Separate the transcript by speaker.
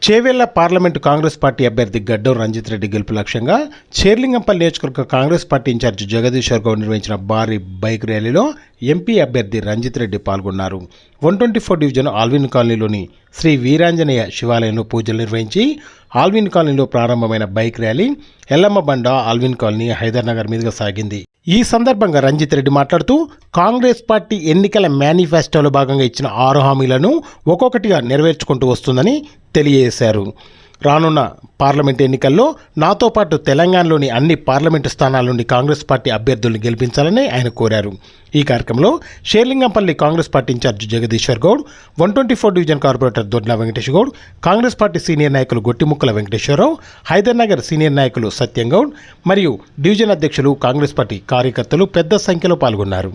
Speaker 1: Chevella parliament Congress party అభ్యర్థి గడ్డం రంజిత్ రెడ్డి గెలుపు లక్ష్యంగా చేర్లింగంపల్లి నియోజకవర్గ కాంగ్రెస్ పార్టీ ఇన్ఛార్జి జగదీశ్వర్ గౌడ్ నిర్వహించిన భారీ బైక్ ర్యాలీలో ఎంపీ అభ్యర్థి రంజిత్ రెడ్డి పాల్గొన్నారు. 124 డివిజన్ ఆల్విన్ కాలనీలోని శ్రీ వీరాంజనేయ శివాలయంలో పూజలు నిర్వహించి ఆల్విన్ కాలనీలో ప్రారంభమైన బైక్ ర్యాలీ ఎల్లమ్మ బండ ఆల్విన్ కాలనీ హైదర్నగర్ మీదుగా సాగింది. ఈ సందర్భంగా రంజిత్ రెడ్డి మాట్లాడుతూ కాంగ్రెస్ పార్టీ ఎన్నికల మేనిఫెస్టోలో భాగంగా ఇచ్చిన 6 హామీలను ఒక్కొక్కటిగా నెరవేర్చుకుంటూ వస్తుందని తెలియజేశారు. రానున్న పార్లమెంట్ ఎన్నికల్లో నాతో పాటు తెలంగాణలోని అన్ని పార్లమెంటు స్థానాల నుండి కాంగ్రెస్ పార్టీ అభ్యర్థులను గెలిపించాలని ఆయన కోరారు. ఈ కార్యక్రమంలో Serilingampally Congress party incharge Jagadishwar Goud, 124 division corporator Dodla Venkatesh Goud, Congress party senior నాయకులు గొట్టిముక్కల వెంకటేశ్వరరావు, హైదర్నగర్ సీనియర్ నాయకులు సత్యం గౌడ్ మరియు డివిజన్ అధ్యక్షులు కాంగ్రెస్ పార్టీ కార్యకర్తలు పెద్ద సంఖ్యలో పాల్గొన్నారు.